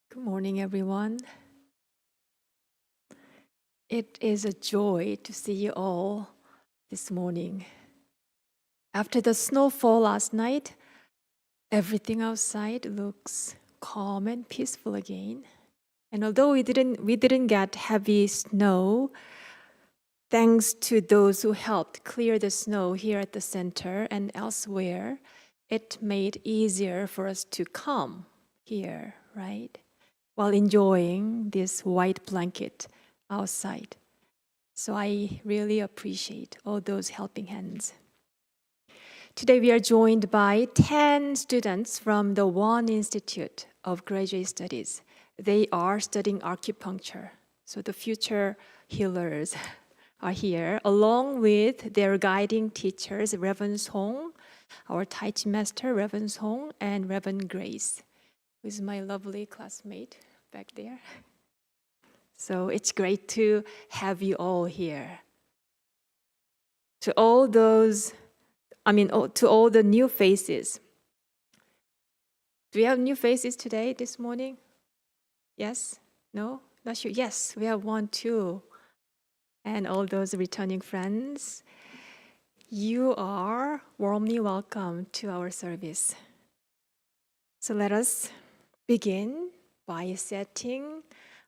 Good morning, everyone. It is a joy to see you all this morning. After the snowfall last night, everything outside looks calm and peaceful again. And although we didn't get heavy snow, thanks to those who helped clear the snow here at the center and elsewhere, it made easier for us to come here, right? While enjoying this white blanket outside. So I really appreciate all those helping hands. Today we are joined by 10 students from the One Institute of Graduate Studies. They are studying acupuncture. So the future healers are here, along with their guiding teachers, Reverend Song, our Tai Chi master, Reverend Song, and Reverend Grace, who is my lovely classmate back there. So it's great to have you all here. To all those, to all the new faces. Do we have new faces today, this morning? Yes? No? Not sure. Yes, we have one, too. And all those returning friends, you are warmly welcome to our service. So let us begin by setting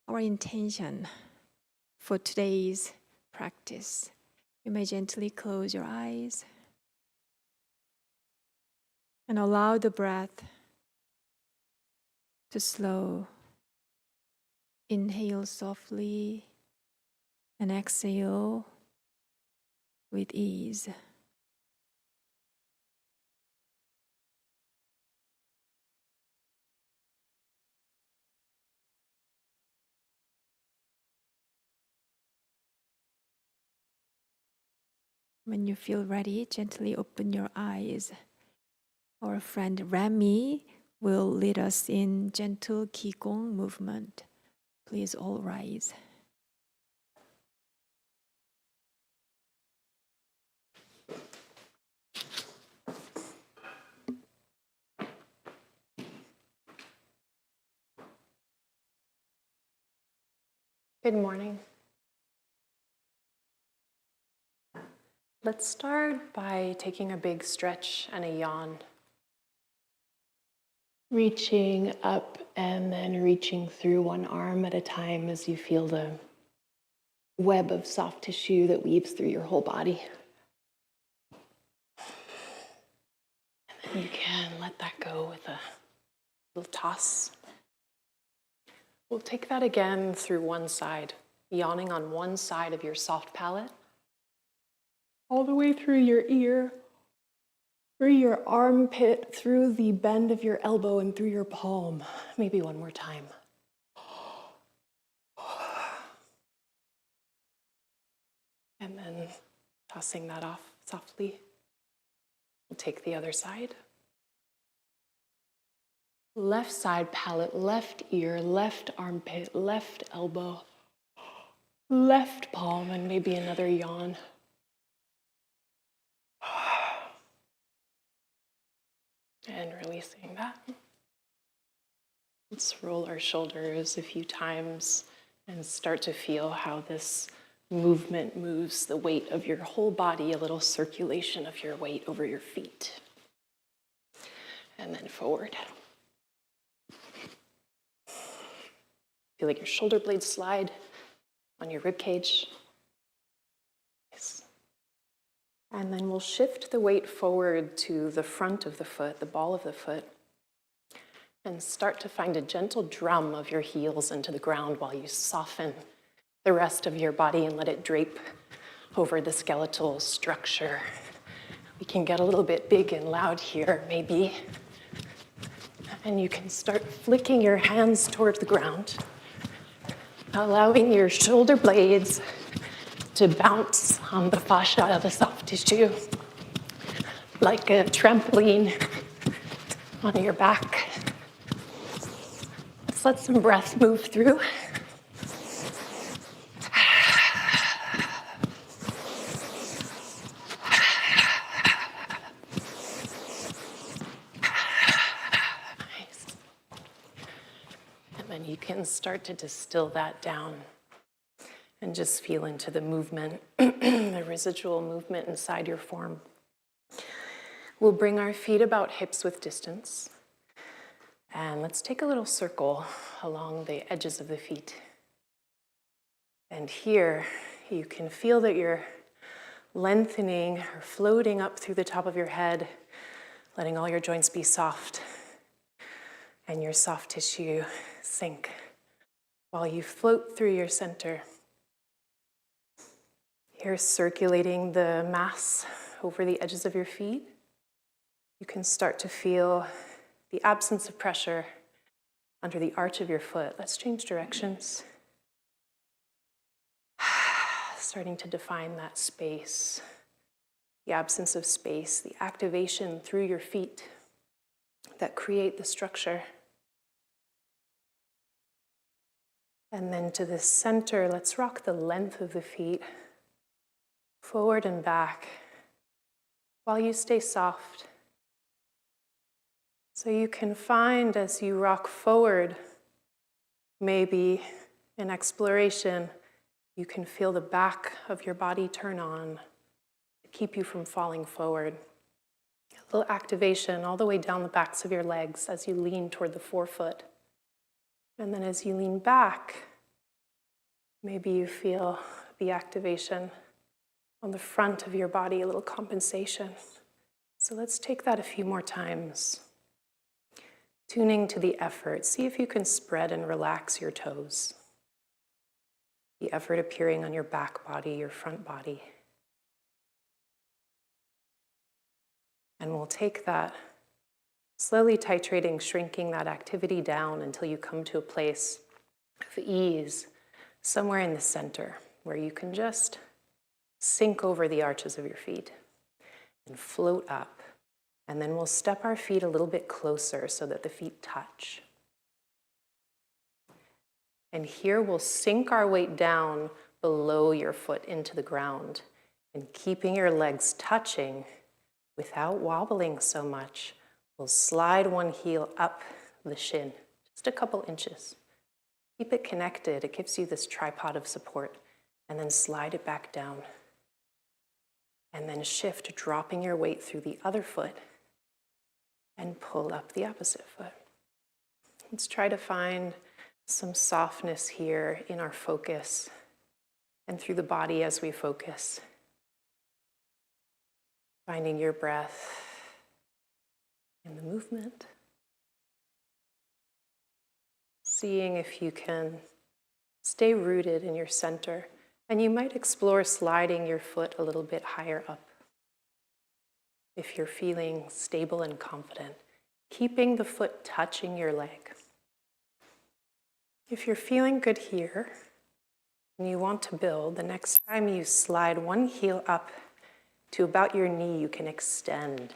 our intention for today's practice. You may gently close your eyes and allow the breath to slow. Inhale softly and exhale with ease. When you feel ready, gently open your eyes. Our friend Rami will lead us in gentle Qigong movement. Please all rise. Good morning. Let's start by taking a big stretch and a yawn. Reaching up and then reaching through one arm at a time as you feel the web of soft tissue that weaves through your whole body. And then you can let that go with a little toss. We'll take that again through one side, yawning on one side of your soft palate, all the way through your ear, Through your armpit, through the bend of your elbow, and through your palm. Maybe one more time. And then tossing that off softly. We'll take the other side. Left side palate, left ear, left armpit, left elbow, left palm, and maybe another yawn. And releasing that. Let's roll our shoulders a few times and start to feel how this movement moves the weight of your whole body, a little circulation of your weight over your feet. And then forward. Feel like your shoulder blades slide on your rib cage. Nice. And then we'll shift the weight forward to the front of the foot, the ball of the foot, and start to find a gentle drum of your heels into the ground while you soften the rest of your body and let it drape over the skeletal structure. We can get a little bit big and loud here, maybe. And you can start flicking your hands toward the ground, allowing your shoulder blades to bounce on the fascia of the soft tissue, like a trampoline on your back. Let's let some breath move through. Nice. And then you can start to distill that down and just feel into the movement, the residual movement inside your form. We'll bring our feet about hips width distance. And let's take a little circle along the edges of the feet. And here you can feel that you're lengthening or floating up through the top of your head, letting all your joints be soft and your soft tissue sink while you float through your center. Here, circulating the mass over the edges of your feet. You can start to feel the absence of pressure under the arch of your foot. Let's change directions. Starting to define that space, the absence of space, the activation through your feet that create the structure. And then to the center, let's rock the length of the feet forward and back while you stay soft. So you can find as you rock forward, maybe in exploration, you can feel the back of your body turn on to keep you from falling forward. A little activation all the way down the backs of your legs as you lean toward the forefoot. And then as you lean back, maybe you feel the activation on the front of your body, a little compensation. So let's take that a few more times. Tuning to the effort. See if you can spread and relax your toes. The effort appearing on your back body, your front body. And we'll take that, slowly titrating, shrinking that activity down until you come to a place of ease, somewhere in the center, where you can just sink over the arches of your feet and float up. And then we'll step our feet a little bit closer so that the feet touch. And here we'll sink our weight down below your foot into the ground and keeping your legs touching without wobbling so much. We'll slide one heel up the shin, just a couple inches. Keep it connected. It gives you this tripod of support. And then slide it back down. And then shift, dropping your weight through the other foot and pull up the opposite foot. Let's try to find some softness here in our focus and through the body as we focus. Finding your breath in the movement. Seeing if you can stay rooted in your center. And you might explore sliding your foot a little bit higher up. If you're feeling stable and confident, keeping the foot touching your leg. If you're feeling good here and you want to build, the next time you slide one heel up to about your knee, you can extend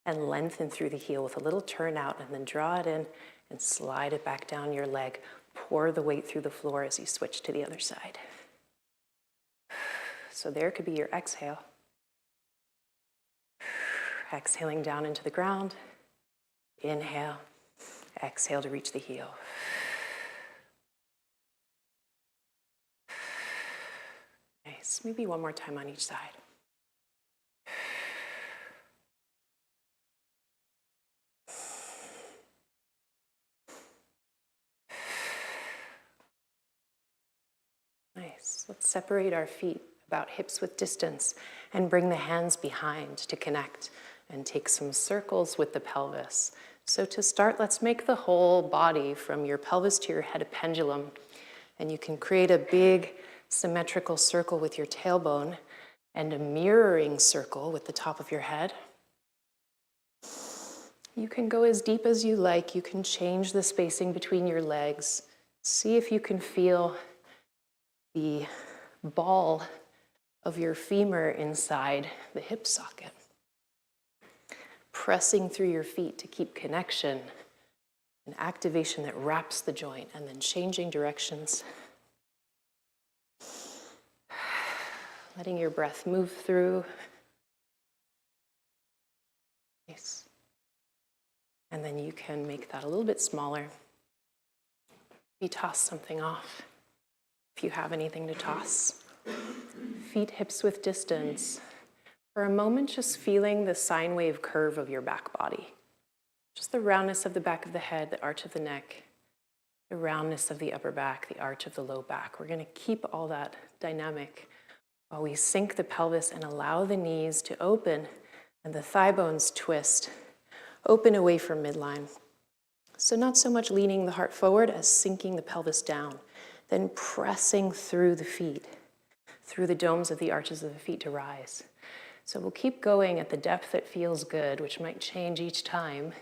and lengthen through the heel with a little turn out, and then draw it in and slide it back down your leg. Pour the weight through the floor as you switch to the other side. So there could be your exhale. Exhaling down into the ground. Inhale. Exhale to reach the heel. Nice. Maybe one more time on each side. Nice. Let's separate our feet about hips width distance and bring the hands behind to connect and take some circles with the pelvis. So to start, let's make the whole body from your pelvis to your head a pendulum. And you can create a big symmetrical circle with your tailbone and a mirroring circle with the top of your head. You can go as deep as you like. You can change the spacing between your legs. See if you can feel the ball of your femur inside the hip socket. Pressing through your feet to keep connection and activation that wraps the joint, and then changing directions. Letting your breath move through. Nice. And then you can make that a little bit smaller. Maybe toss something off if you have anything to toss. Feet hips width distance. For a moment, just feeling the sine wave curve of your back body. Just the roundness of the back of the head, the arch of the neck, the roundness of the upper back, the arch of the low back. We're going to keep all that dynamic while we sink the pelvis and allow the knees to open and the thigh bones twist, open away from midline. So not so much leaning the heart forward as sinking the pelvis down, then pressing through the feet, through the domes of the arches of the feet to rise. So we'll keep going at the depth that feels good, which might change each time.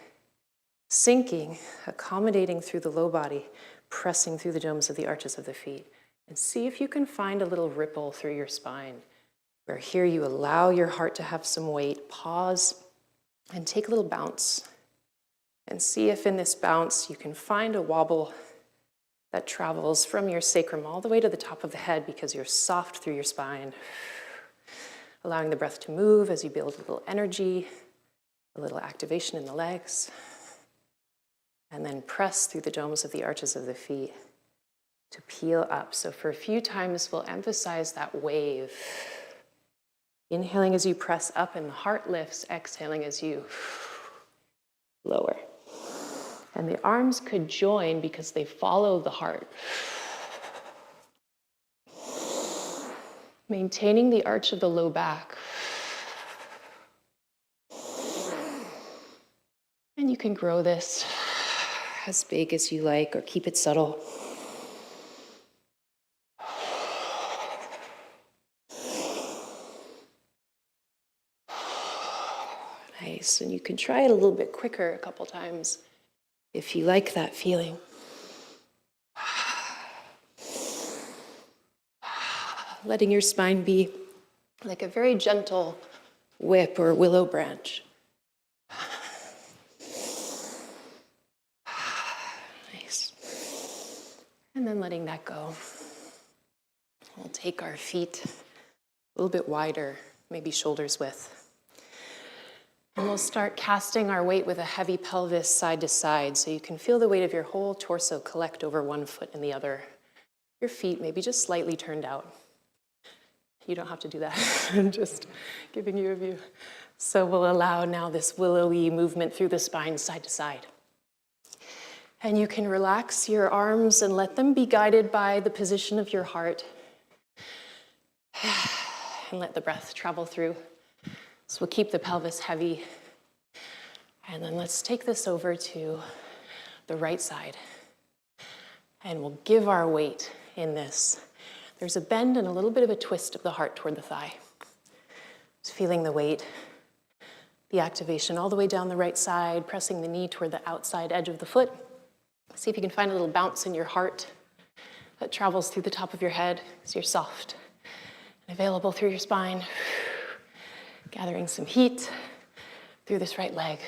Sinking, accommodating through the low body, pressing through the domes of the arches of the feet. And see if you can find a little ripple through your spine, where here you allow your heart to have some weight, pause, and take a little bounce. And see if in this bounce you can find a wobble that travels from your sacrum all the way to the top of the head, because you're soft through your spine. Allowing the breath to move as you build a little energy, a little activation in the legs. And then press through the domes of the arches of the feet to peel up. So for a few times, we'll emphasize that wave. Inhaling as you press up and the heart lifts, exhaling as you lower. And the arms could join because they follow the heart. Maintaining the arch of the low back. And you can grow this as big as you like, or keep it subtle. Nice, and you can try it a little bit quicker a couple times if you like that feeling. Letting your spine be like a very gentle whip or willow branch. Nice. And then letting that go. We'll take our feet a little bit wider, maybe shoulders width. And we'll start casting our weight with a heavy pelvis side to side, so you can feel the weight of your whole torso collect over one foot and the other. Your feet maybe just slightly turned out. You don't have to do that. I'm just giving you a view. So we'll allow now this willowy movement through the spine side to side. And you can relax your arms and let them be guided by the position of your heart. And let the breath travel through. So we'll keep the pelvis heavy. And then let's take this over to the right side. And we'll give our weight in this. There's a bend and a little bit of a twist of the heart toward the thigh. Just feeling the weight, the activation all the way down the right side, pressing the knee toward the outside edge of the foot. See if you can find a little bounce in your heart that travels through the top of your head as you're soft and available through your spine. Gathering some heat through this right leg.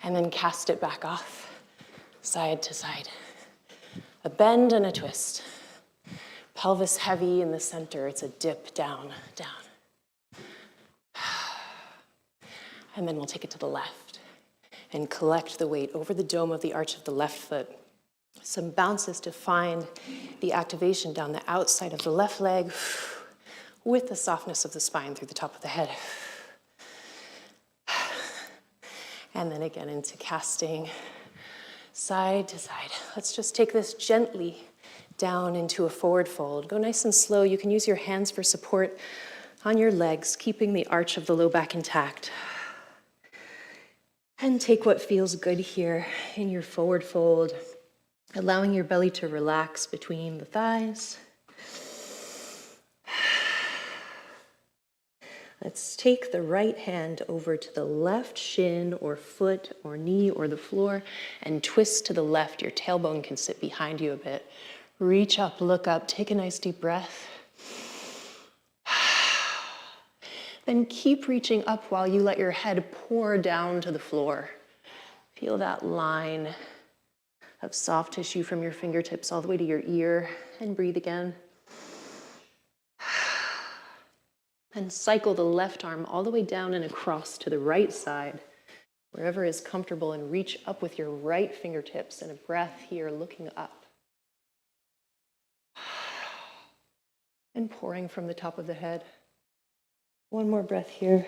And then cast it back off, side to side. A bend and a twist. Pelvis heavy in the center. It's a dip down, down. And then we'll take it to the left and collect the weight over the dome of the arch of the left foot. Some bounces to find the activation down the outside of the left leg with the softness of the spine through the top of the head. And then again into casting side to side. Let's just take this gently down into a forward fold. Go nice and slow. You can use your hands for support on your legs, keeping the arch of the low back intact. And take what feels good here in your forward fold, allowing your belly to relax between the thighs. Let's take the right hand over to the left shin or foot or knee or the floor and twist to the left. Your tailbone can sit behind you a bit. Reach up, look up, take a nice deep breath. Then keep reaching up while you let your head pour down to the floor. Feel that line of soft tissue from your fingertips all the way to your ear, and breathe again. And cycle the left arm all the way down and across to the right side, wherever is comfortable, and reach up with your right fingertips and a breath here looking up. And pouring from the top of the head. One more breath here.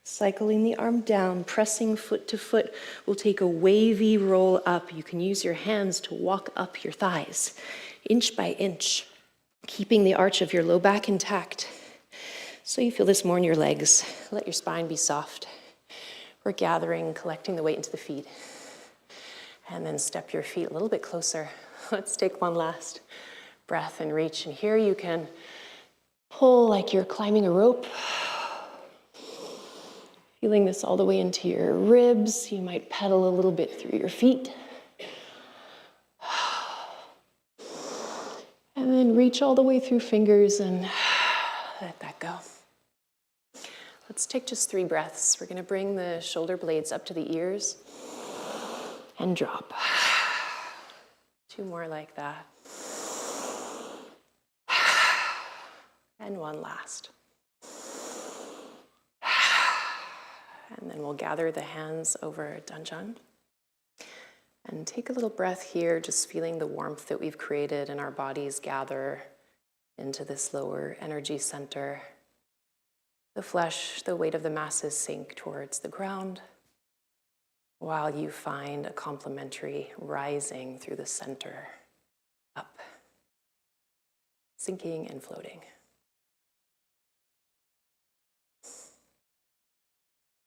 Cycling the arm down, pressing foot to foot. We'll take a wavy roll up. You can use your hands to walk up your thighs, inch by inch, keeping the arch of your low back intact. So you feel this more in your legs. Let your spine be soft. We're gathering, collecting the weight into the feet. And then step your feet a little bit closer. Let's take one last breath and reach. And here you can pull like you're climbing a rope. Feeling this all the way into your ribs. You might pedal a little bit through your feet. And then reach all the way through fingers and let that go. Let's take just 3 breaths. We're going to bring the shoulder blades up to the ears and drop. 2 more like that. And one last. And then we'll gather the hands over Danjan. And take a little breath here, just feeling the warmth that we've created in our bodies gather into this lower energy center. The flesh, the weight of the masses sink towards the ground, while you find a complementary rising through the center, up, sinking and floating.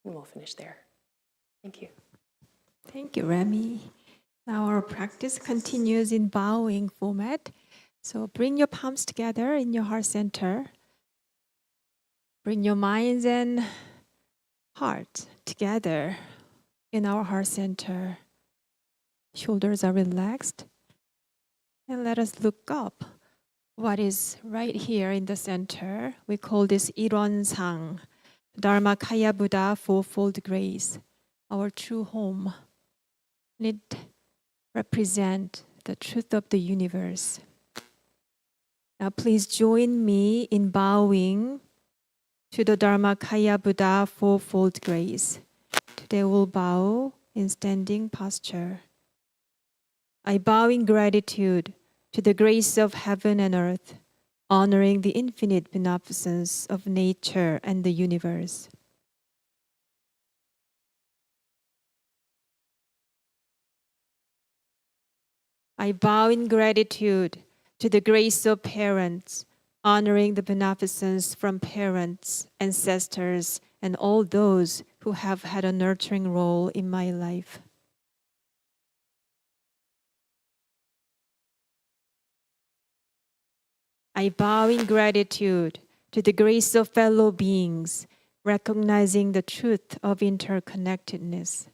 And we'll finish there. Thank you. Thank you, Remy. Now our practice continues in bowing format. So bring your palms together in your heart center. Bring your minds and heart together in our heart center. Shoulders are relaxed. And let us look up. What is right here in the center? We call this Ilwonsang, Dharma Kaya Buddha Fourfold Grace, our true home. It represents the truth of the universe. Now please join me in bowing to the Dharma Kaya Buddha Fourfold Grace. Today we'll bow in standing posture. I bow in gratitude to the grace of heaven and earth, honoring the infinite beneficence of nature and the universe. I bow in gratitude to the grace of parents, honoring the beneficence from parents, ancestors, and all those who have had a nurturing role in my life. I bow in gratitude to the grace of fellow beings, recognizing the truth of interconnectedness.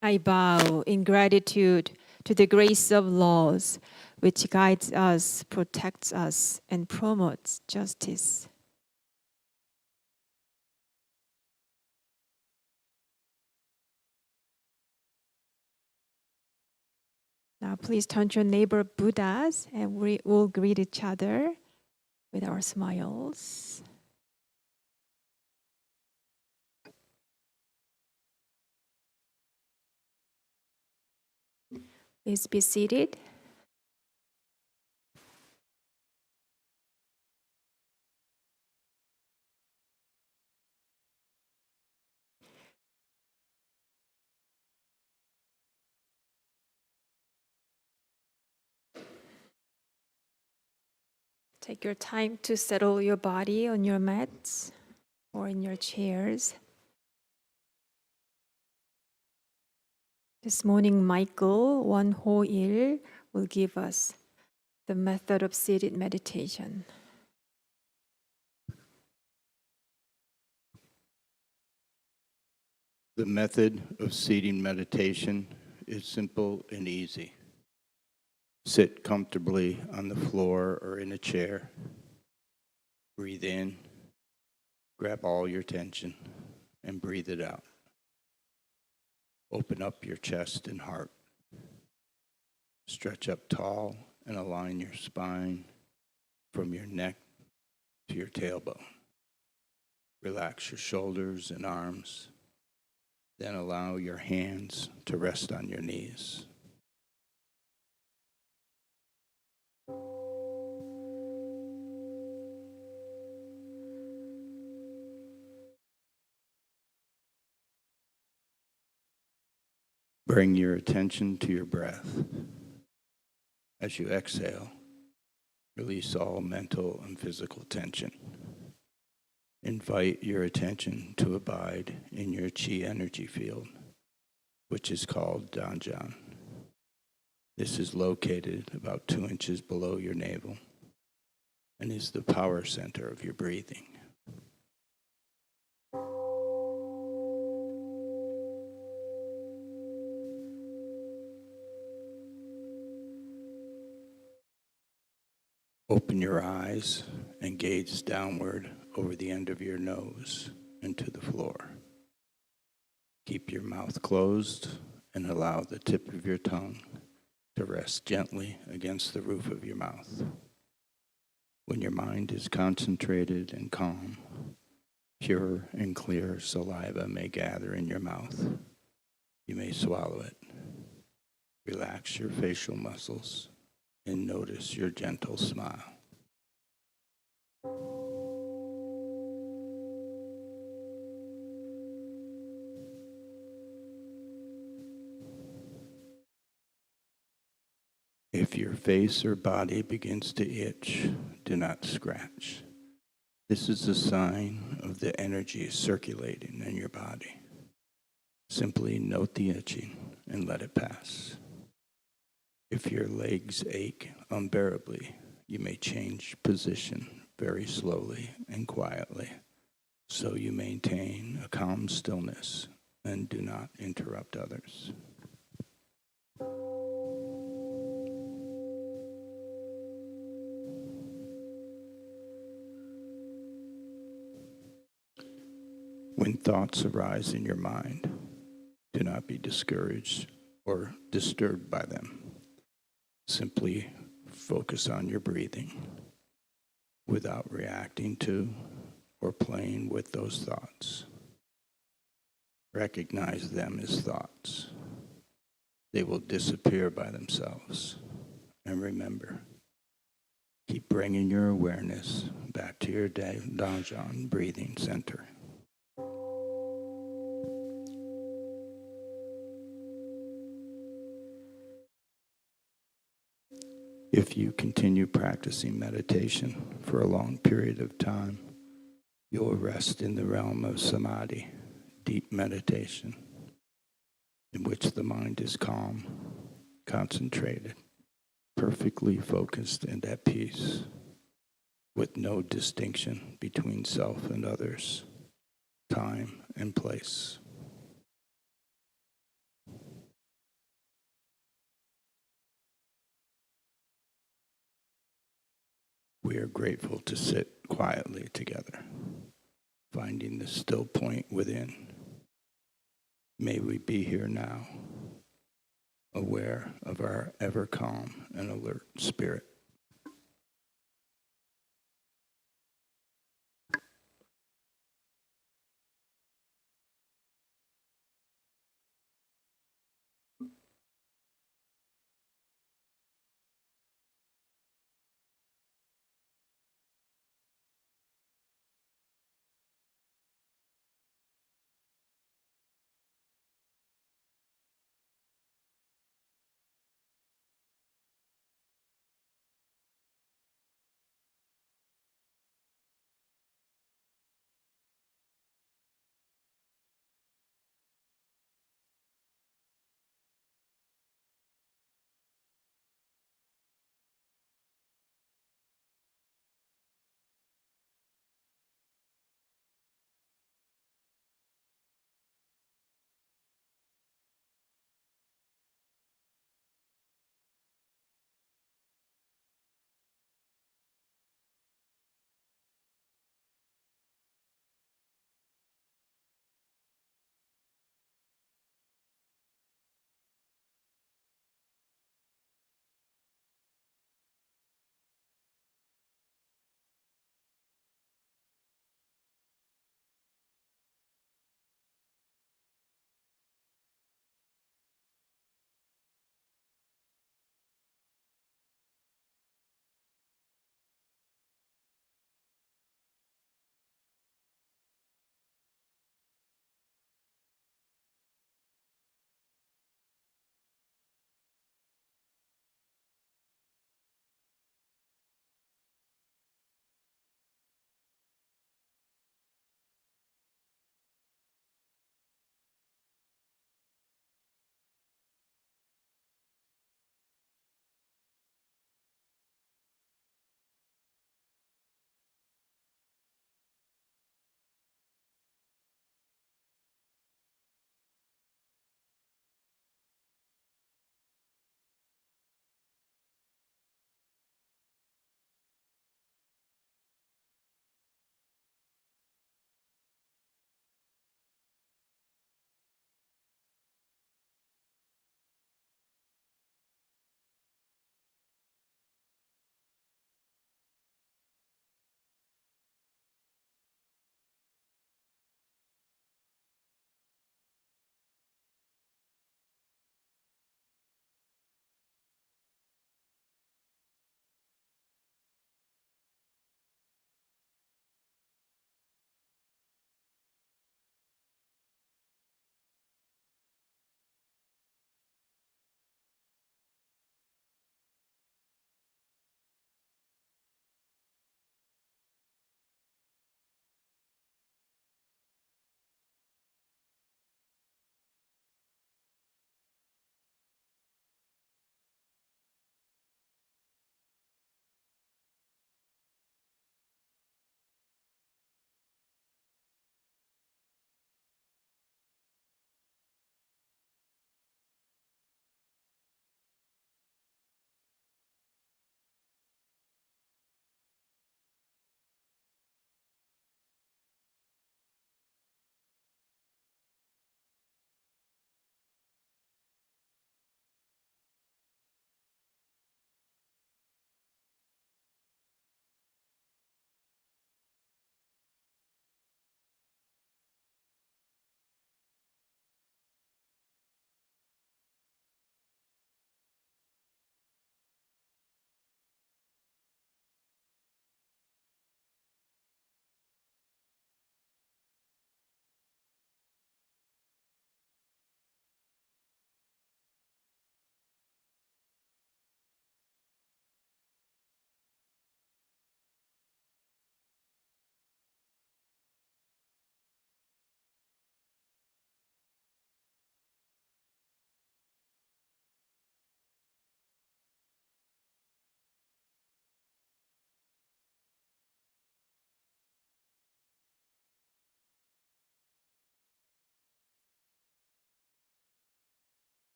I bow in gratitude to the grace of laws, which guides us, protects us, and promotes justice. Now please turn to your neighbor Buddhas, and we will greet each other with our smiles. Please be seated. Take your time to settle your body on your mats or in your chairs. This morning, Michael Won-Ho-il will give us the method of seated meditation. The method of seating meditation is simple and easy. Sit comfortably on the floor or in a chair. Breathe in, grab all your tension, and breathe it out. Open up your chest and heart. Stretch up tall and align your spine from your neck to your tailbone. Relax your shoulders and arms. Then allow your hands to rest on your knees. Bring your attention to your breath. As you exhale, release all mental and physical tension. Invite your attention to abide in your chi energy field, which is called Danjan. This is located about 2 inches below your navel and is the power center of your breathing. Open your eyes and gaze downward over the end of your nose and to the floor. Keep your mouth closed and allow the tip of your tongue to rest gently against the roof of your mouth. When your mind is concentrated and calm, pure and clear saliva may gather in your mouth. You may swallow it. Relax your facial muscles and notice your gentle smile. If your face or body begins to itch, do not scratch. This is a sign of the energy circulating in your body. Simply note the itching and let it pass. If your legs ache unbearably, you may change position very slowly and quietly, so you maintain a calm stillness and do not interrupt others. When thoughts arise in your mind, do not be discouraged or disturbed by them. Simply focus on your breathing without reacting to or playing with those thoughts. Recognize them as thoughts. They will disappear by themselves. And remember, keep bringing your awareness back to your Danjan breathing center. If you continue practicing meditation for a long period of time, you will rest in the realm of samadhi, deep meditation, in which the mind is calm, concentrated, perfectly focused and at peace, with no distinction between self and others, time and place. We are grateful to sit quietly together, finding the still point within. May we be here now, aware of our ever calm and alert spirit.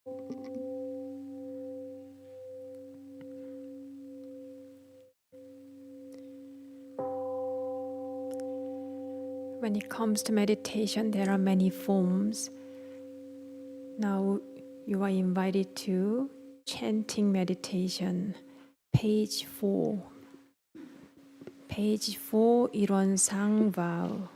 When it comes to meditation, there are many forms. Now you are invited to chanting meditation, page 4. Page 4, 일원상 vow.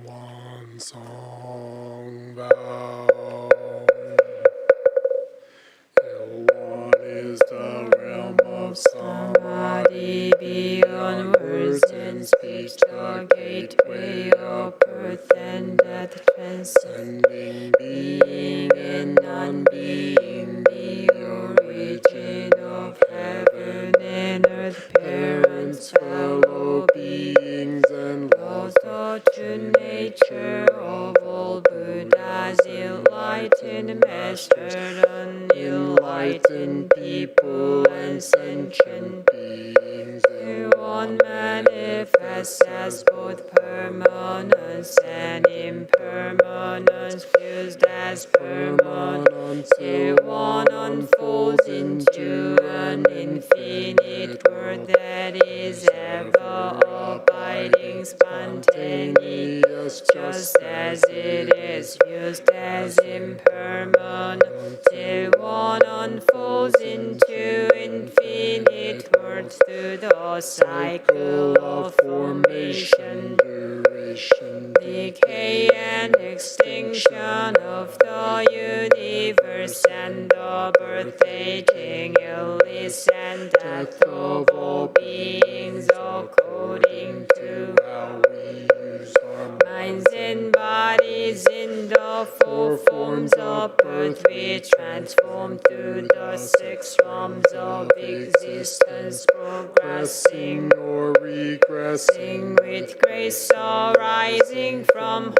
One song vow. One is the realm of samadhi, beyond words and speech, the gateway of birth and death, transcending being and non-being, the origin of heaven and earth, parents, fellow beings, and laws, the true nature of all Buddhas, enlightened master, unenlightened people, and sentient beings. One manifests as both permanence and impermanence, fused as permanence. One unfolds into an infinite word that is ever abiding, spontaneous, just as it is, fused as impermanence. One unfolds into infinite words through the cycle of formation, duration, decay, and extinction of the universe, and the birth, aging, illness, and death of all beings, according to how we use our minds and bodies in the four forms of birth, we transform through the six realms of existence, progressing or regressing with grace, arising from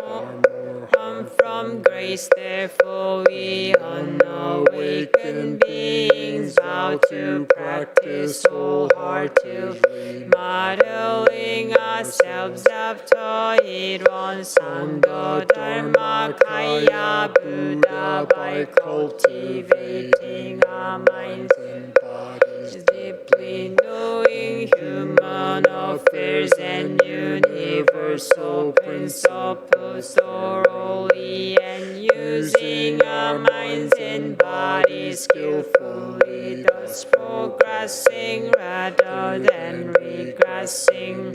from grace. Therefore we unawakened beings vow to practice wholeheartedly, modeling ourselves after Ilwan Sangha Dharma Kaya Buddha, by cultivating our minds and bodies, deeply knowing human affairs and universal principles thoroughly, and using our minds and bodies skillfully, thus progressing rather than regressing,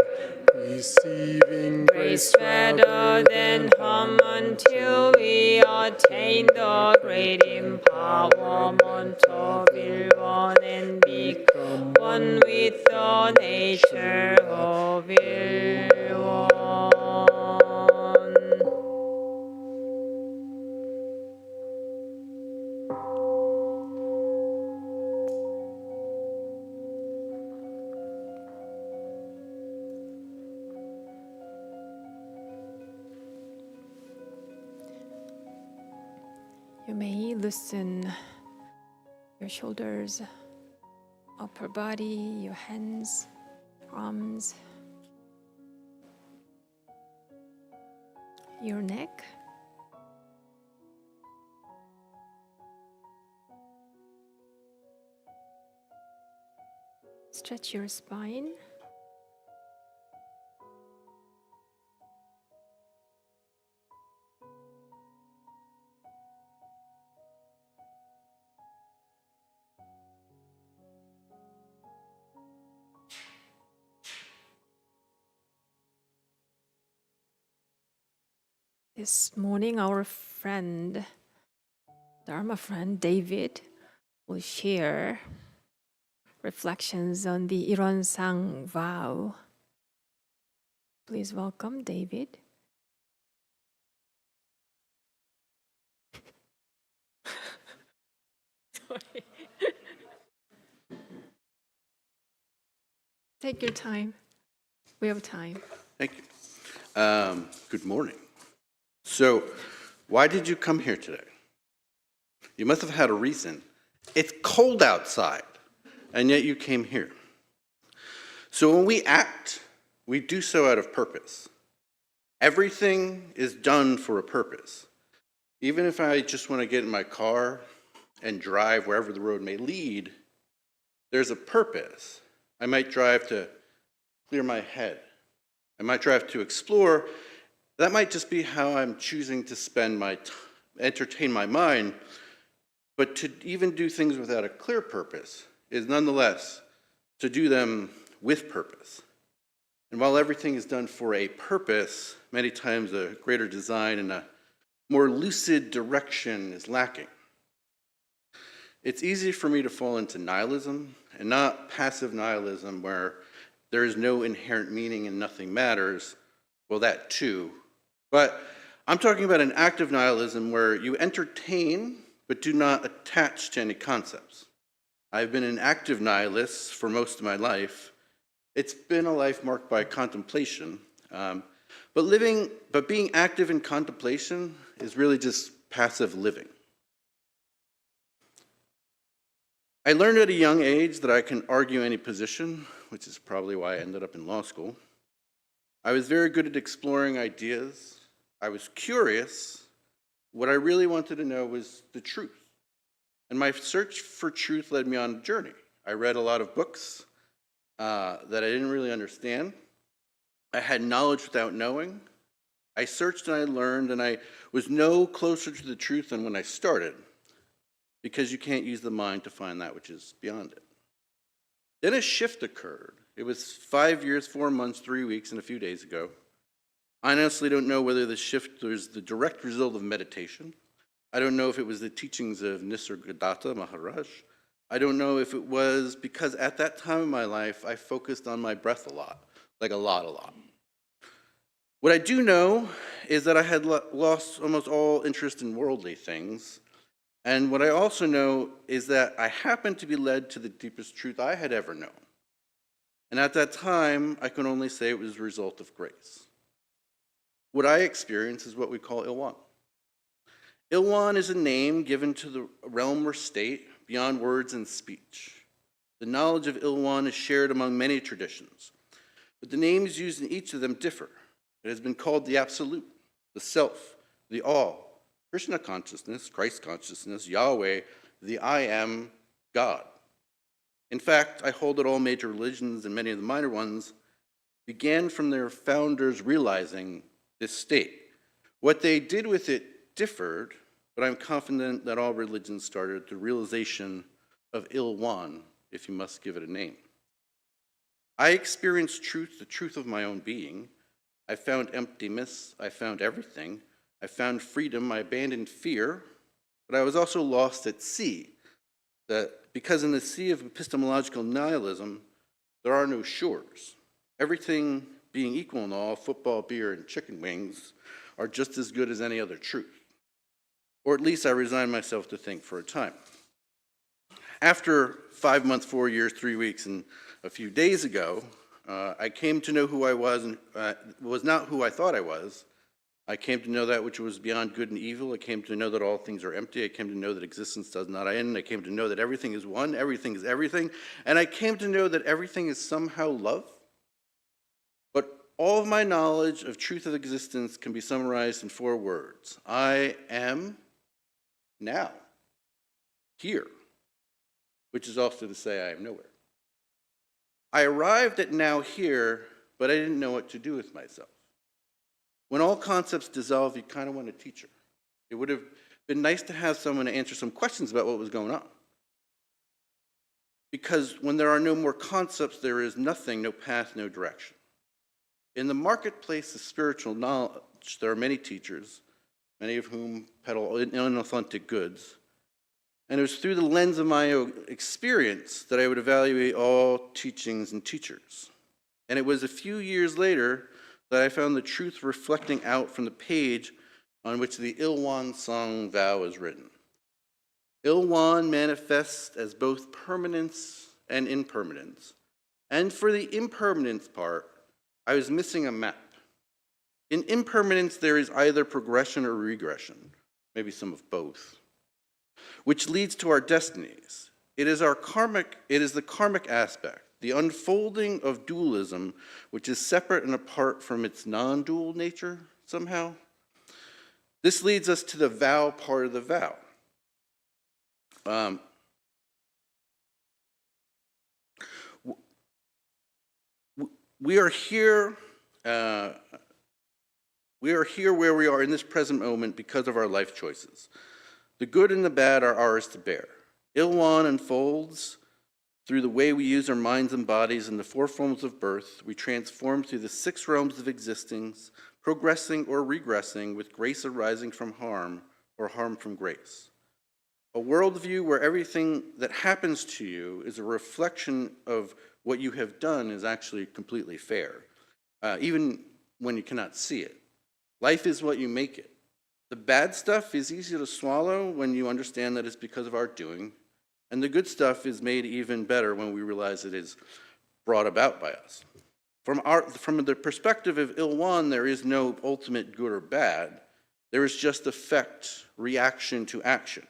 receiving grace rather than harm, until we attain the great empowerment of Ilwan and become one with the nature of Ilwan. You may loosen your shoulders, upper body, your hands, arms, your neck. Stretch your spine. This morning, our friend, Dharma friend David, will share reflections on the Ilwan vow. Please welcome David. Sorry. Take your time. We have time. Thank you. Good morning. So, why did you come here today? You must have had a reason. It's cold outside, and yet you came here. So when we act, we do so out of purpose. Everything is done for a purpose. Even if I just want to get in my car and drive wherever the road may lead, there's a purpose. I might drive to clear my head. I might drive to explore. That might just be how I'm choosing to spend my time, entertain my mind. But to even do things without a clear purpose is nonetheless to do them with purpose. And while everything is done for a purpose, many times a greater design and a more lucid direction is lacking. It's easy for me to fall into nihilism, and not passive nihilism where there is no inherent meaning and nothing matters. Well, that too. But I'm talking about an active nihilism where you entertain but do not attach to any concepts. I've been an active nihilist for most of my life. It's been a life marked by contemplation. But being active in contemplation is really just passive living. I learned at a young age that I can argue any position, which is probably why I ended up in law school. I was very good at exploring ideas. I was curious. What I really wanted to know was the truth. And my search for truth led me on a journey. I read a lot of books that I didn't really understand. I had knowledge without knowing. I searched and I learned, and I was no closer to the truth than when I started, because you can't use the mind to find that which is beyond it. Then a shift occurred. It was 5 years, 4 months, 3 weeks, and a few days ago. I honestly don't know whether the shift was the direct result of meditation. I don't know if it was the teachings of Nisargadatta Maharaj. I don't know if it was because at that time in my life, I focused on my breath a lot. Like a lot. What I do know is that I had lost almost all interest in worldly things. And what I also know is that I happened to be led to the deepest truth I had ever known. And at that time, I can only say it was a result of grace. What I experienced is what we call Ilwan. Ilwan is a name given to the realm or state beyond words and speech. The knowledge of Ilwan is shared among many traditions, but the names used in each of them differ. It has been called the Absolute, the Self, the All, Krishna consciousness, Christ consciousness, Yahweh, the I Am, God. In fact, I hold that all major religions and many of the minor ones began from their founders realizing this state. What they did with it differed, but I'm confident that all religions started at the realization of Ilwan, if you must give it a name. I experienced truth, the truth of my own being. I found emptiness. I found everything. I found freedom. I abandoned fear. But I was also lost at sea. Because in the sea of epistemological nihilism, there are no shores. Everything being equal in all, football, beer, and chicken wings are just as good as any other truth. Or at least I resigned myself to think for a time. After 5 months, 4 years, 3 weeks, and a few days ago, I came to know who I was and was not who I thought I was. I came to know that which was beyond good and evil. I came to know that all things are empty. I came to know that existence does not end. I came to know that everything is one, everything is everything. And I came to know that everything is somehow love. But all of my knowledge of truth of existence can be summarized in 4 words. I am now, here, which is also to say I am nowhere. I arrived at now here, but I didn't know what to do with myself. When all concepts dissolve, you kind of want a teacher. It would have been nice to have someone to answer some questions about what was going on. Because when there are no more concepts, there is nothing, no path, no direction. In the marketplace of spiritual knowledge, there are many teachers, many of whom peddle inauthentic goods. And it was through the lens of my own experience that I would evaluate all teachings and teachers. And it was a few years later that I found the truth reflecting out from the page on which the Ilwan song vow is written. Ilwan manifests as both permanence and impermanence. And for the impermanence part, I was missing a map. In impermanence, there is either progression or regression, maybe some of both, which leads to our destinies. It is the karmic aspect, the unfolding of dualism, which is separate and apart from its non-dual nature somehow. This leads us to the vow part of the vow. We are here where we are in this present moment because of our life choices. The good and the bad are ours to bear. Ilwan unfolds through the way we use our minds and bodies in the four forms of birth. We transform through the six realms of existence, progressing or regressing with grace arising from harm or harm from grace. A worldview where everything that happens to you is a reflection of what you have done is actually completely fair, even when you cannot see it. Life is what you make it. The bad stuff is easy to swallow when you understand that it's because of our doing, and the good stuff is made even better when we realize it is brought about by us. From the perspective of Ilwan, there is no ultimate good or bad. There is just effect, reaction to action.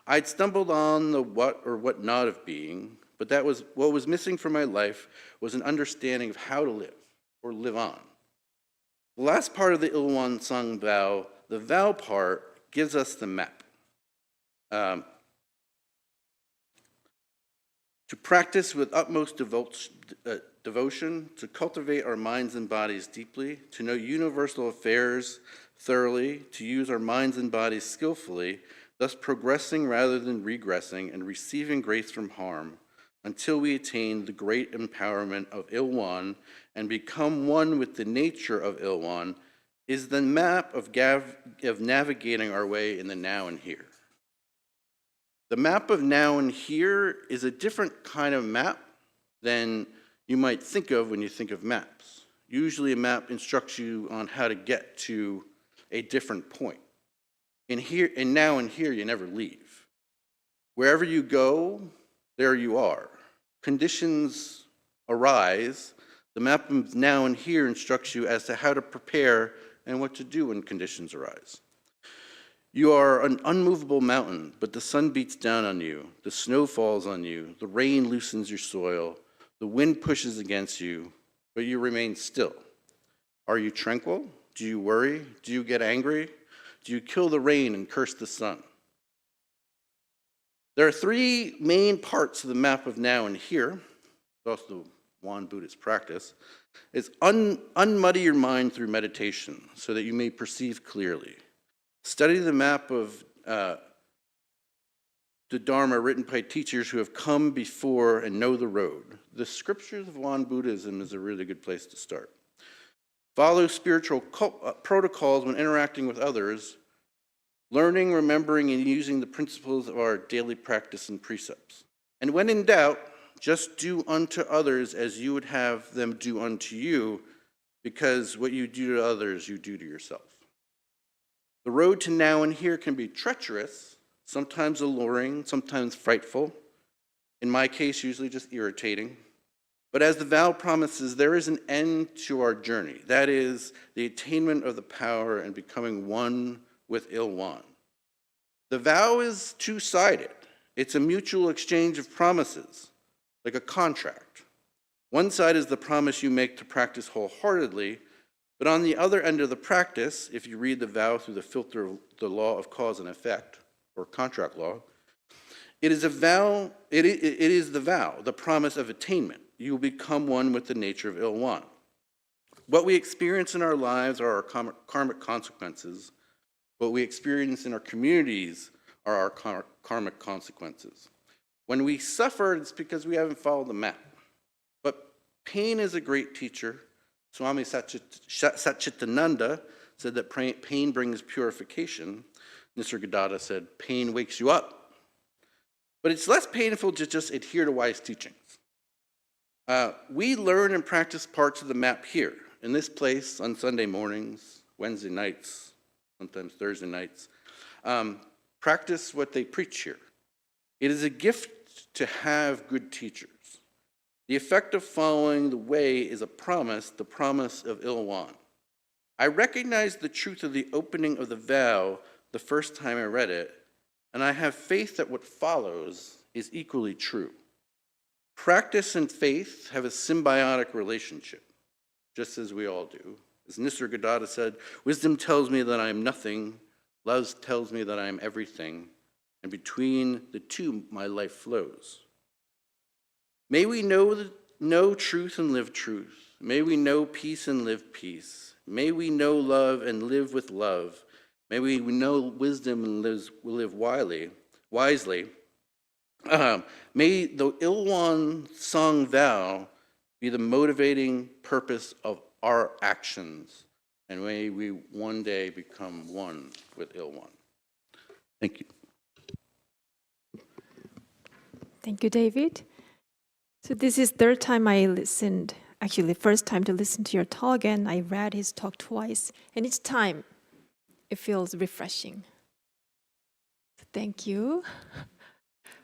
I'd stumbled on the what or what not of being, but that was what was missing from my life was an understanding of how to live or live on. The last part of the Ilwan Sung vow, the vow part, gives us the map. To practice with utmost devotion, to cultivate our minds and bodies deeply, to know universal affairs thoroughly, to use our minds and bodies skillfully, thus progressing rather than regressing and receiving grace from harm, until we attain the great empowerment of Ilwan and become one with the nature of Ilwan, is the map of navigating our way in the now and here. The map of now and here is a different kind of map than you might think of when you think of maps. Usually a map instructs you on how to get to a different point. In now and here, you never leave. Wherever you go, there you are. Conditions arise. The map of now and here instructs you as to how to prepare and what to do when conditions arise. You are an unmovable mountain, but the sun beats down on you, the snow falls on you, the rain loosens your soil, the wind pushes against you, but you remain still. Are you tranquil? Do you worry? Do you get angry? Do you kill the rain and curse the sun? There are three main parts of the map of now and here. Also the Won Buddhist practice. It's unmuddy your mind through meditation so that you may perceive clearly. Study the map of the Dharma written by teachers who have come before and know the road. The scriptures of Won Buddhism is a really good place to start. Follow spiritual protocols when interacting with others, learning, remembering, and using the principles of our daily practice and precepts. And when in doubt, just do unto others as you would have them do unto you, because what you do to others, you do to yourself. The road to now and here can be treacherous, sometimes alluring, sometimes frightful. In my case, usually just irritating. But as the vow promises, there is an end to our journey. That is the attainment of the power and becoming one with Ilwan. The vow is two-sided. It's a mutual exchange of promises, like a contract. One side is the promise you make to practice wholeheartedly, but on the other end of the practice, if you read the vow through the filter of the law of cause and effect, or contract law, it is the vow, the promise of attainment. You will become one with the nature of Ilwan. What we experience in our lives are our karmic consequences. What we experience in our communities are our karmic consequences. When we suffer, it's because we haven't followed the map. But pain is a great teacher. Swami Satchitananda said that pain brings purification. Nisargadatta said pain wakes you up. But it's less painful to just adhere to wise teachings. We learn and practice parts of the map here, in this place, on Sunday mornings, Wednesday nights, sometimes Thursday nights. Practice what they preach here. It is a gift to have good teachers. The effect of following the way is a promise, the promise of Ilwan. I recognized the truth of the opening of the vow the first time I read it, and I have faith that what follows is equally true. Practice and faith have a symbiotic relationship, just as we all do. As Nisargadatta said, wisdom tells me that I am nothing, love tells me that I am everything, and between the two my life flows. May we know truth and live truth. May we know peace and live peace. May we know love and live with love. May we know wisdom and live wisely. May the Ilwan sung vow be the motivating purpose of our actions, and may we one day become one with Ilwan. Thank you. Thank you, David. So this is third time I listened, actually the first time to listen to your talk, and I read his talk twice, and each time it feels refreshing. Thank you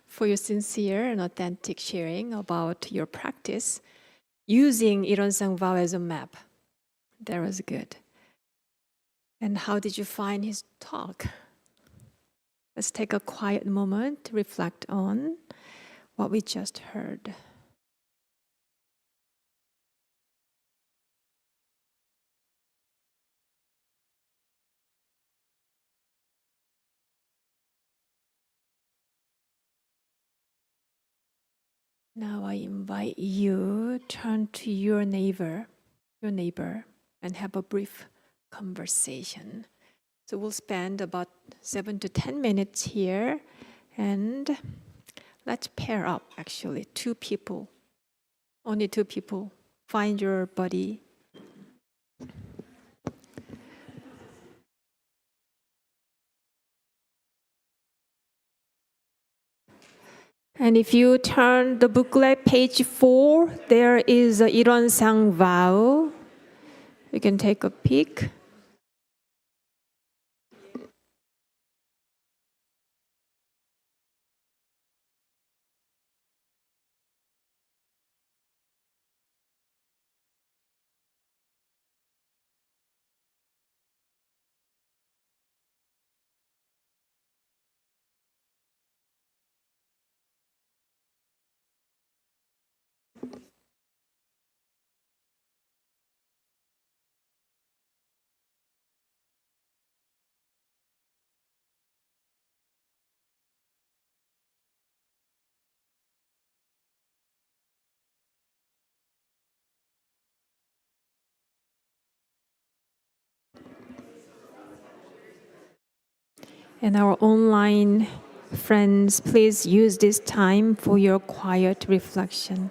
for your sincere and authentic sharing about your practice using Ironsang vow as a map. That was good. And how did you find his talk? Let's take a quiet moment to reflect on what we just heard. Now I invite you to turn to your neighbor, and have a brief conversation. So we'll spend about 7 to 10 minutes here, and let's pair up actually, 2 people, only 2 people. Find your buddy. And if you turn the booklet, page 4, there is a Ironsang vow. You can take a peek. And our online friends, please use this time for your quiet reflection.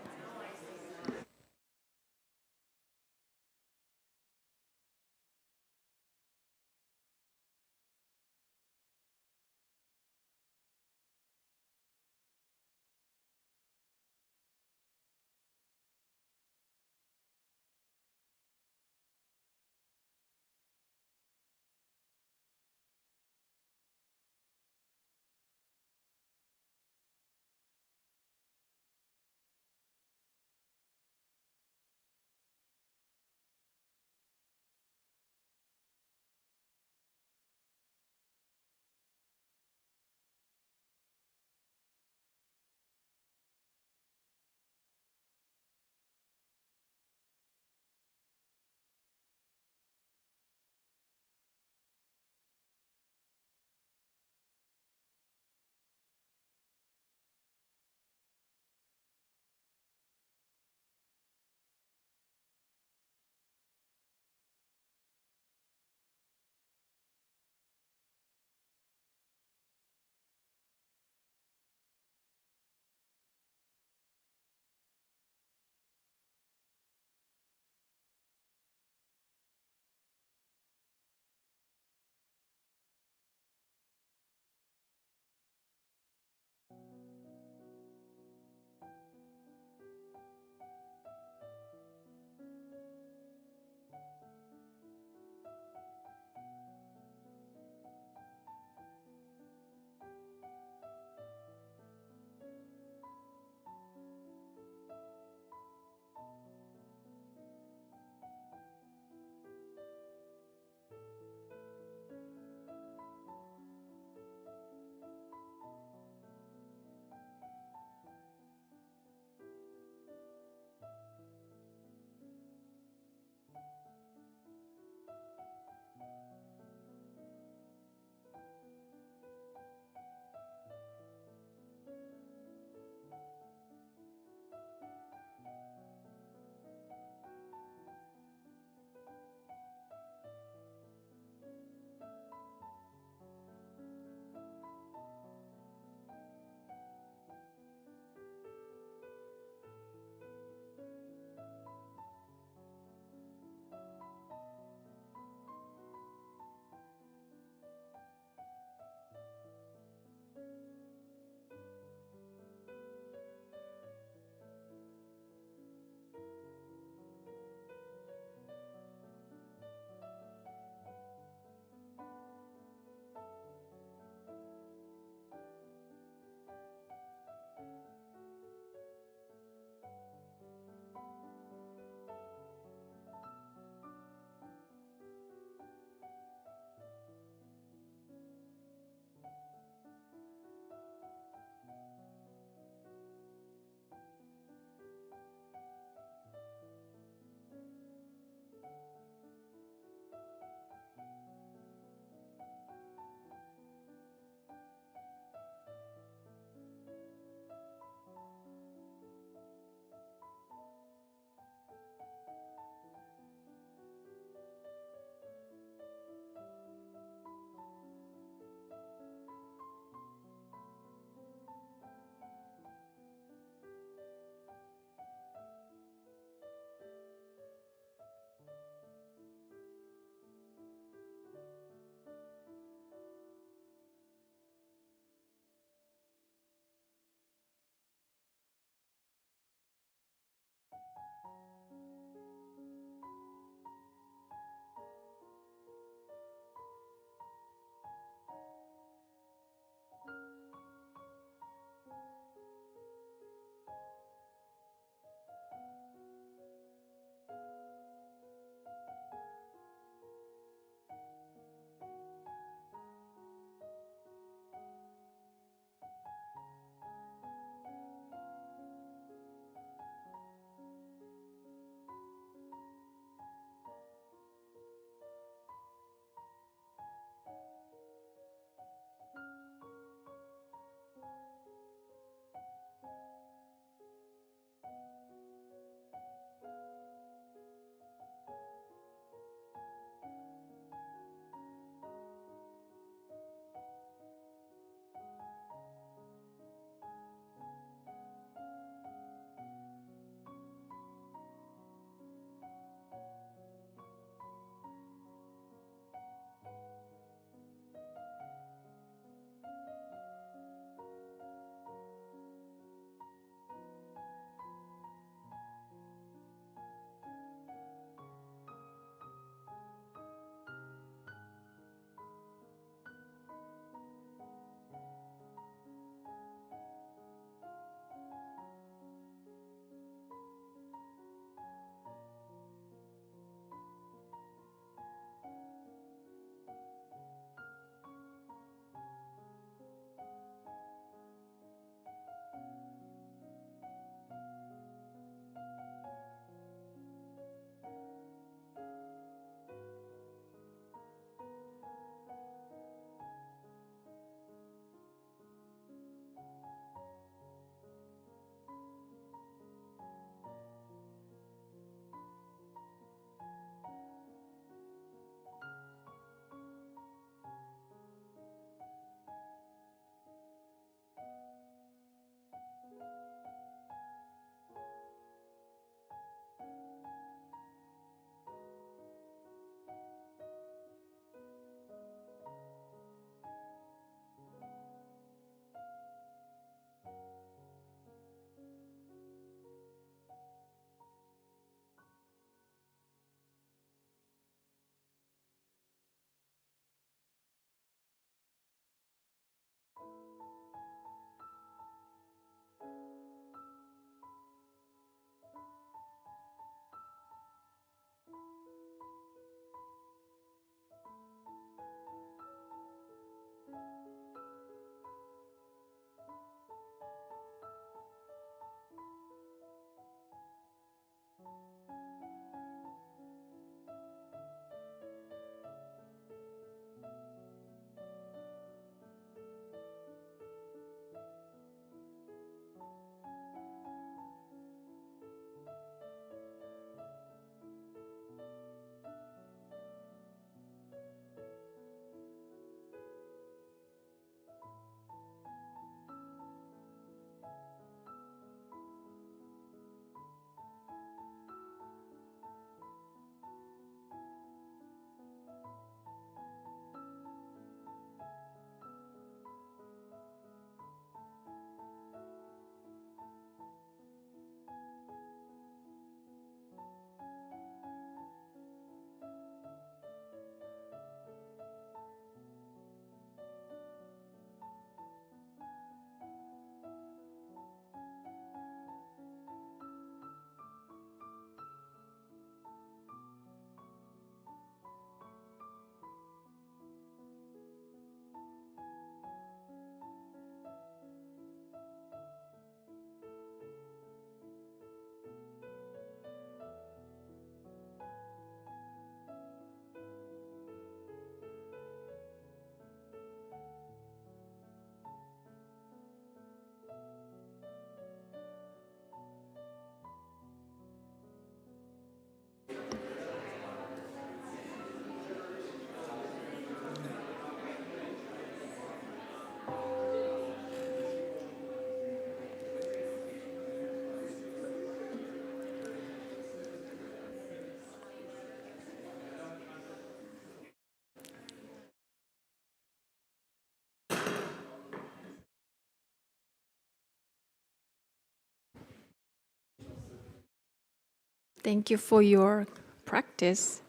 Thank you for your practice.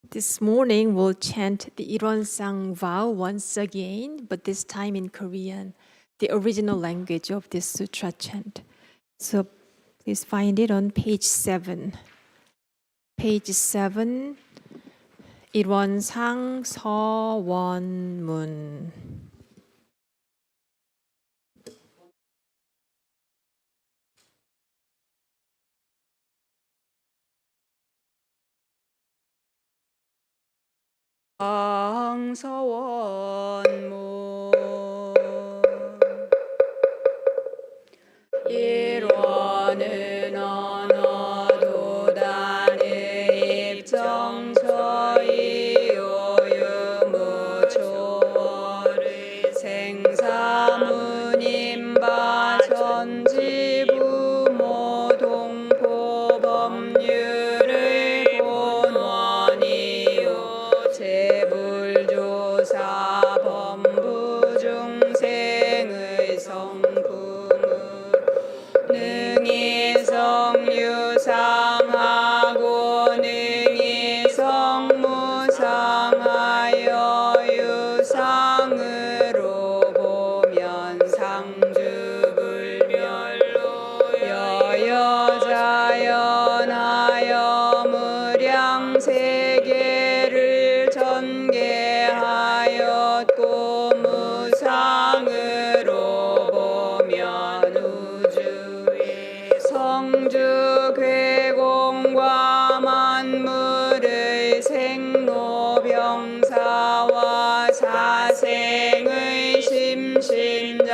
This morning we'll chant the Ilwonsang vow once again, but this time in Korean, the original language of this sutra chant. So please find it on page 7. Page 7, 일원상 서원문. 항서원문 일원은 언어도 다는 입정처이 오유무초월의 생사무님바 전지부모동포법률의 본원이요 제불조사 범부중생의 성품을 능히 성유상하고 능히 성무상하여 유상으로 보면 상주불멸로 여여자연하여 무량세계를 전개하였고 무상으로 보면 우주의 성주 괴공과 만물의 생로병사와 사생의 심신작용을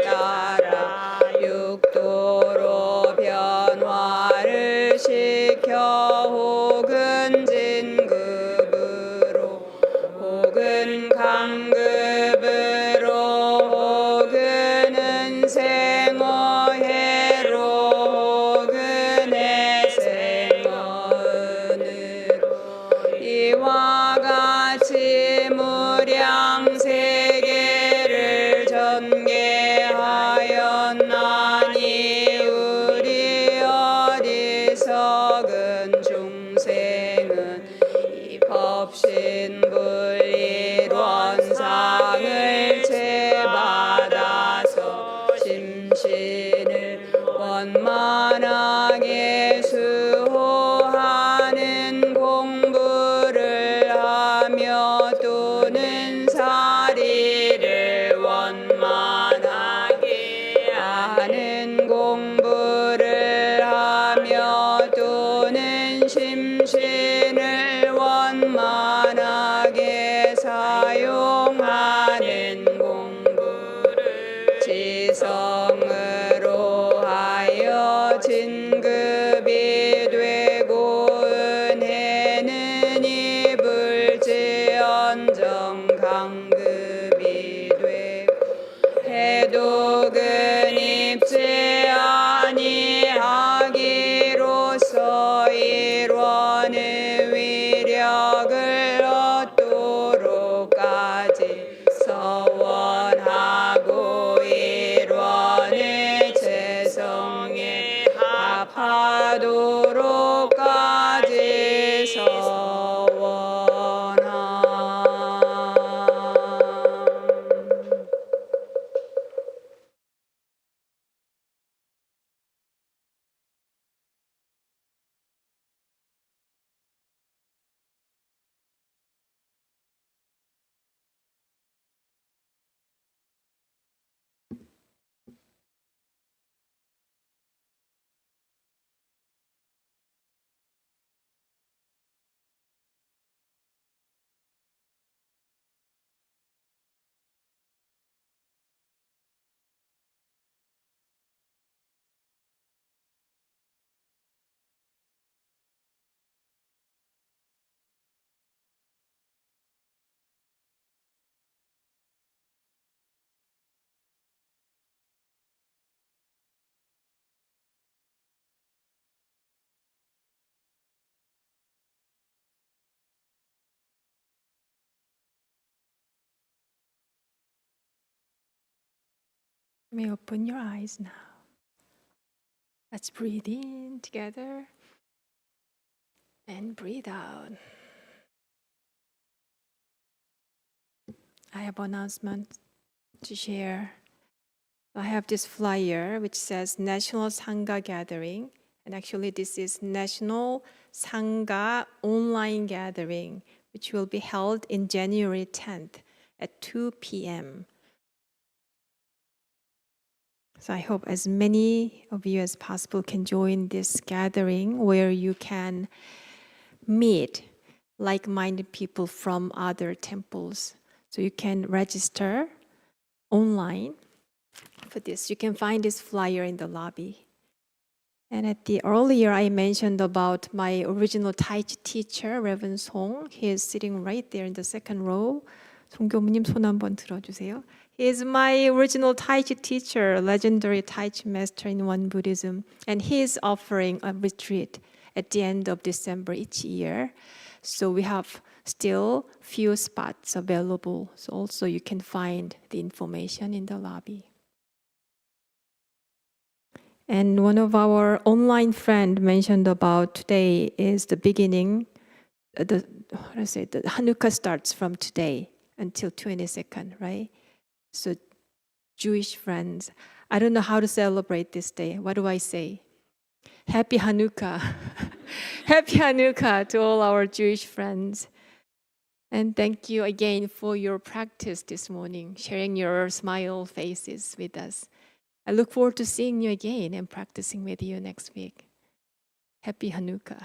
따라 육도로 변화를 시켜 혹은 진급으로 혹은 강급으로 혹은 은생어해로 혹은 해생어은으로 이와 같이 무량세계를 전개하였나니 우리 어리석은 중생은 이 법신불일원상을 채받아서 심신을 원만하게 수호하는 공부를 하며 또는 사리를 원만하게 하는 공부를 하며 또는 심신을 원만하게 사용하는 공부를 지성으로 하여 진급이 되고 은혜는 입을지언정 강급이 되고 해독은 입지 아니하기로서 일원의 위력을 얻도록까지 서원하고 일원의 재성에 합하도록까지 서원함. may open your eyes now. Let's breathe in together and breathe out. I have an announcement to share. I have this flyer which says National Sangha Gathering, and actually this is National Sangha Online Gathering, which will be held in January 10th at 2 p.m. So I hope as many of you as possible can join this gathering where you can meet like-minded people from other temples. So you can register online for this. You can find this flyer in the lobby. And at the earlier, I mentioned about my original Tai Chi teacher, Reverend Song. He is sitting right there in the second row. 송교무님 손 한번 들어주세요. He is my original Tai Chi teacher, legendary Tai Chi master in One Buddhism. And he is offering a retreat at the end of December each year. So we have still few spots available. So also you can find the information in the lobby. And one of our online friend mentioned about today is the beginning, the Hanukkah starts from today until 22nd, right? So Jewish friends, I don't know how to celebrate this day. What do I say? Happy Hanukkah. Happy Hanukkah to all our Jewish friends. And thank you again for your practice this morning, sharing your smile faces with us. I look forward to seeing you again and practicing with you next week. Happy Hanukkah.